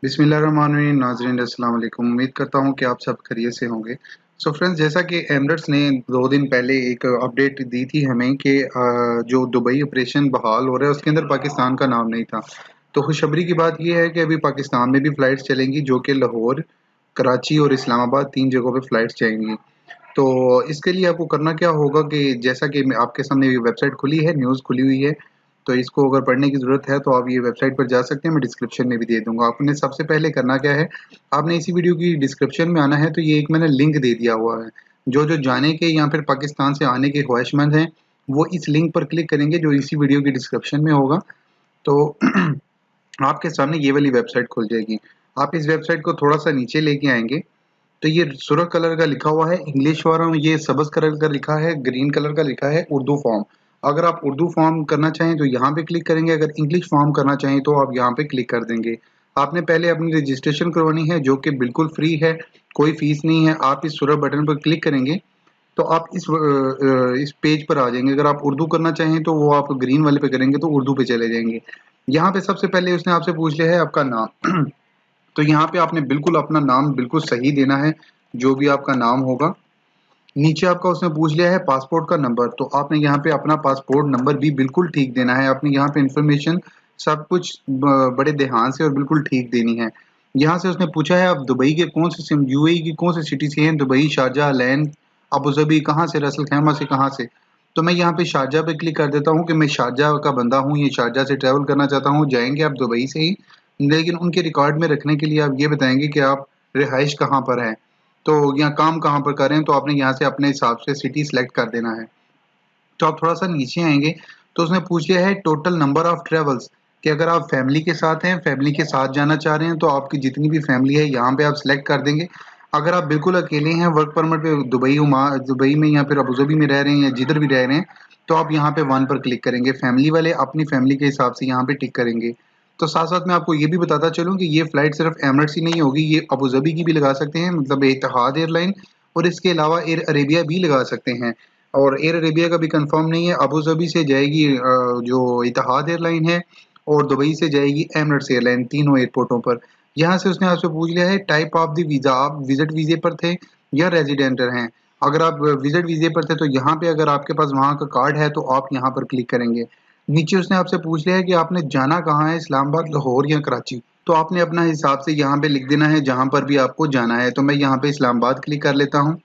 बिस्मिल्लाहिर्रहमानिर्रहीम नाज़रीन अस्सलाम वालेकुम। उम्मीद करता हूँ कि आप सब खैरियत से होंगे। सो फ्रेंड्स, जैसा कि एमिरेट्स ने 2 दिन पहले एक अपडेट दी थी हमें कि जो दुबई ऑपरेशन बहाल हो रहा है उसके अंदर पाकिस्तान का नाम नहीं था। तो खुशखबरी की बात ये है कि अभी पाकिस्तान में भी फ़्लाइट्स चलेंगी जो कि लाहौर, कराची और इस्लामाबाद 3 जगहों पे फ़्लाइट्स जाएँगी। तो इसके लिए आपको करना क्या होगा कि जैसा कि मैं आपके सामने ये वेबसाइट खुली है, न्यूज़ खुली हुई है, तो इसको अगर पढ़ने की ज़रूरत है तो आप ये वेबसाइट पर जा सकते हैं, मैं डिस्क्रिप्शन में भी दे दूँगा। आपने सबसे पहले करना क्या है, आपने इसी वीडियो की डिस्क्रिप्शन में आना है, तो ये एक मैंने लिंक दे दिया हुआ है। जो-जो जाने के या फिर पाकिस्तान से आने के ख्वाहिशमंद हैं, वो इस लिंक पर क्लिक करेंगे जो इसी वीडियो की डिस्क्रिप्शन में होगा। तो आपके सामने ये वाली वेबसाइट खुल जाएगी। आप इस वेबसाइट को थोड़ा-सा नीचे लेके आएँगे, तो ये सुर्ख कलर का लिखा हुआ है इंग्लिश वाला, ये सब्ज़ कलर का लिखा है, ग्रीन कलर का लिखा है उर्दू फॉर्म। अगर आप उर्दू फॉर्म करना चाहें तो यहाँ पे क्लिक करेंगे, अगर इंग्लिश फॉर्म करना चाहें तो आप यहाँ पे क्लिक कर देंगे। आपने पहले अपनी रजिस्ट्रेशन करवानी है जो कि बिल्कुल फ्री है, कोई फ़ीस नहीं है। आप इस सुर्ख बटन पर क्लिक करेंगे तो आप इस पेज पर आ जाएँगे। अगर आप उर्दू करना चाहें तो वो आप ग्रीन वाले पे करेंगे तो उर्दू पे चले जाएँगे। यहाँ पे सबसे पहले उसने आपसे पूछ लिया है आपका नाम। तो यहाँ पे आपने बिल्कुल अपना नाम बिल्कुल सही देना है, जो भी आपका नाम होगा। नीचे आपका उसने पूछ लिया है पासपोर्ट का नंबर, तो आपने यहाँ पे अपना पासपोर्ट नंबर भी बिल्कुल ठीक देना है। आपने यहाँ पे इन्फॉर्मेशन सब कुछ बड़े ध्यान से और बिल्कुल ठीक देनी है। यहाँ से उसने पूछा है आप दुबई के कौन से सिम यूएई की कौन सी सिटी से हैं? दुबई, शारजाह, लैन, अबू धाबी कहाँ से? रसल खैमा से कहाँ से? तो मैं यहाँ पे शारजाह पे क्लिक कर देता हूँ कि मैं शारजाह का बंदा हूँ, ये शारजाह से ट्रैवल करना चाहता हूँ। जाएँगे आप दुबई से ही, लेकिन उनके रिकॉर्ड में रखने के लिए आप ये बताएँगे कि आप रिहाइश कहाँ पर है? तो या काम कहाँ पर कर रहे हैं, तो आपने यहाँ से अपने हिसाब से सिटी सिलेक्ट कर देना है। तो आप थोड़ा-सा नीचे आएँगे, तो उसने पूछ लिया है टोटल नंबर ऑफ ट्रैवल्स, कि अगर आप फैमिली के साथ हैं, फैमिली के साथ जाना चाह रहे हैं, तो आपकी जितनी भी फैमिली है यहाँ पे आप सिलेक्ट कर देंगे। अगर आप बिल्कुल अकेले हैं, वर्क परमिट पे दुबई में या फिर अबू धाबी में रह रहे हैं या जिधर भी रह रहे हैं, तो आप यहाँ पे 1 पर क्लिक करेंगे। फैमिली वाले अपनी फैमिली के हिसाब से यहाँ पे टिक करेंगे। तो साथ-साथ मैं आपको ये भी बताता चलूँ कि ये फ्लाइट सिर्फ़ एमिरेट्स ही नहीं होगी, ये अबू धाबी की भी लगा सकते हैं, मतलब इत्तेहाद एयरलाइन, और इसके अलावा एयर अरेबिया भी लगा सकते हैं। और एयर अरेबिया का भी कंफर्म नहीं है। अबू धाबी से जाएगी जो इत्तेहाद एयरलाइन है, और दुबई से जाएगी एमिरेट्स एयरलाइन, तीनों एयरपोर्टों पर। यहाँ से उसने आपसे पूछ लिया है टाइप ऑफ द वीज़ा, आप विज़िट वीज़े पर थे या रेज़िडेंटर हैं? अगर आप विज़िट वीज़े पर थे तो यहाँ पे अगर आपके पास वहाँ का कार्ड है तो आप यहाँ पर क्लिक करेंगे। नीचे उसने आपसे पूछ लिया है कि आपने जाना कहाँ है, इस्लामाबाद, लाहौर या कराची? तो आपने अपना हिसाब से यहाँ पे लिख देना है जहाँ पर भी आपको जाना है। तो मैं यहाँ पे इस्लामाबाद क्लिक कर लेता हूँ।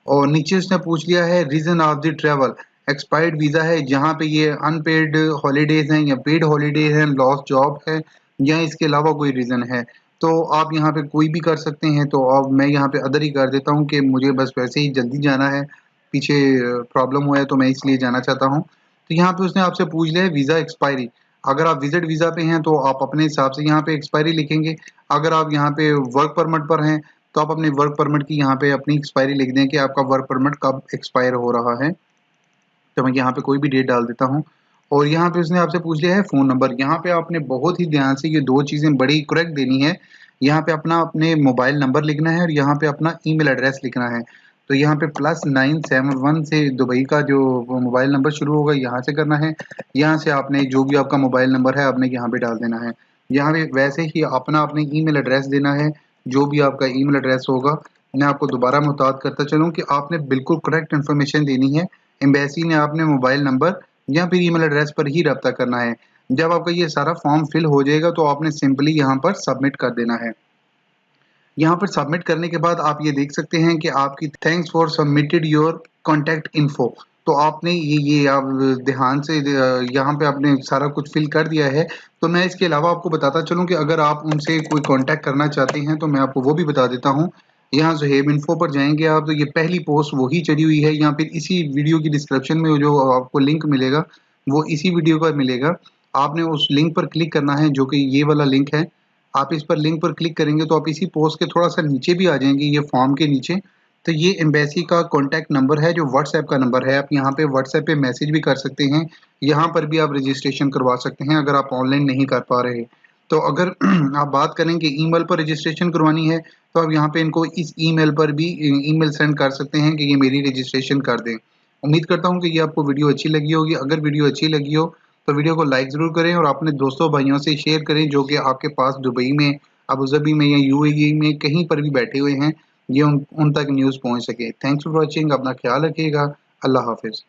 और नीचे उसने पूछ लिया है reason of the travel, expired visa है जहाँ पे ये अनपेड हॉलिडेज़ हैं या पेड हॉलिडेज़ हैं, लॉस्ट जॉब है या इसके अलावा कोई रीज़न है। तो आप यहाँ पे कोई भी कर सकते हैं, तो अब मैं यहाँ पे अदर ही कर देता हूँ कि मुझे बस वैसे ही जल्दी जाना है, पीछे प्रॉब्लम हुआ है तो मैं इसलिए जाना चाहता हूँ। तो यहाँ पे उसने आपसे पूछ लिया है वीज़ा एक्सपायरी, अगर आप विज़िट वीज़ा पे हैं तो आप अपने हिसाब से यहाँ पे एक्सपायरी लिखेंगे। अगर आप यहाँ पे वर्क परमिट पर हैं तो आप अपने वर्क परमिट की यहाँ पे अपनी एक्सपायरी लिख दें कि आपका वर्क परमिट कब एक्सपायर हो रहा है। तो मैं यहाँ पे कोई भी डेट डाल देता हूँ। और यहाँ पे उसने आपसे पूछ लिया है फ़ोन नंबर। यहाँ पे आपने बहुत ही ध्यान से ये 2 चीज़ें बड़ी करेक्ट देनी है। यहाँ पे अपना अपने मोबाइल नंबर लिखना है और यहाँ पे अपना ईमेल एड्रेस लिखना है। तो यहाँ पे +971 से दुबई का जो वो मोबाइल नंबर शुरू होगा, यहाँ से करना है। यहाँ से आपने जो भी आपका मोबाइल नंबर है आपने यहाँ पे डाल देना है। यहाँ पे वैसे ही अपना अपने ईमेल एड्रेस देना है, जो भी आपका ईमेल एड्रेस होगा। मैं आपको दोबारा मुहतात करता चलूँ कि आपने बिल्कुल करेक्ट इन्फॉर्मेशन देनी है। एम्बेसी ने आपने मोबाइल नंबर या फिर ईमेल एड्रेस पर ही रब्ता करना है। जब आपका ये सारा फॉर्म फिल हो जाएगा तो आपने सिंपली यहाँ पर सबमिट कर देना है। यहाँ पर सबमिट करने के बाद आप ये देख सकते हैं कि आपकी thanks for submitted your contact info. तो आपने ये आप ध्यान से यहाँ पे आपने सारा कुछ फिल कर दिया है। तो मैं इसके अलावा आपको बताता चलूँ कि अगर आप उनसे कोई कॉन्टैक्ट करना चाहते हैं तो मैं आपको वो भी बता देता हूँ। यहाँ ज़ुहैब इन्फो पर जाएँगे आप, तो ये पहली पोस्ट वही चढ़ी हुई है, या फिर इसी वीडियो की डिस्क्रिप्शन में जो आपको लिंक मिलेगा, वो इसी वीडियो का मिलेगा। आपने उस लिंक पर क्लिक करना है जो कि ये वाला लिंक है। आप इस पर लिंक पर क्लिक करेंगे तो आप इसी पोस्ट के थोड़ा-सा नीचे भी आ जाएँगे, ये फॉर्म के नीचे। तो ये एम्बेसी का कॉन्टैक्ट नंबर है जो व्हाट्सएप का नंबर है। आप यहाँ पे व्हाट्सएप पे मैसेज भी कर सकते हैं। यहाँ पर भी आप रजिस्ट्रेशन करवा सकते हैं अगर आप ऑनलाइन नहीं कर पा रहे। तो अगर आप बात करें कि ईमेल पर रजिस्ट्रेशन करवानी है, तो आप यहाँ पे इनको इस ईमेल पर भी ईमेल सेंड कर सकते हैं कि ये मेरी रजिस्ट्रेशन कर दें। उम्मीद करता हूँ कि ये आपको वीडियो अच्छी लगी होगी। अगर वीडियो अच्छी लगी हो तो वीडियो को लाइक ज़रूर करें और अपने दोस्तों भाइयों से शेयर करें जो कि आपके पास दुबई में अबू धाबी में या यूएई में कहीं पर भी बैठे हुए हैं, ये उन तक न्यूज़ पहुँच सके। थैंक्स फॉर वॉचिंग, अपना ख्याल रखिएगा। अल्लाह हाफ़िज़।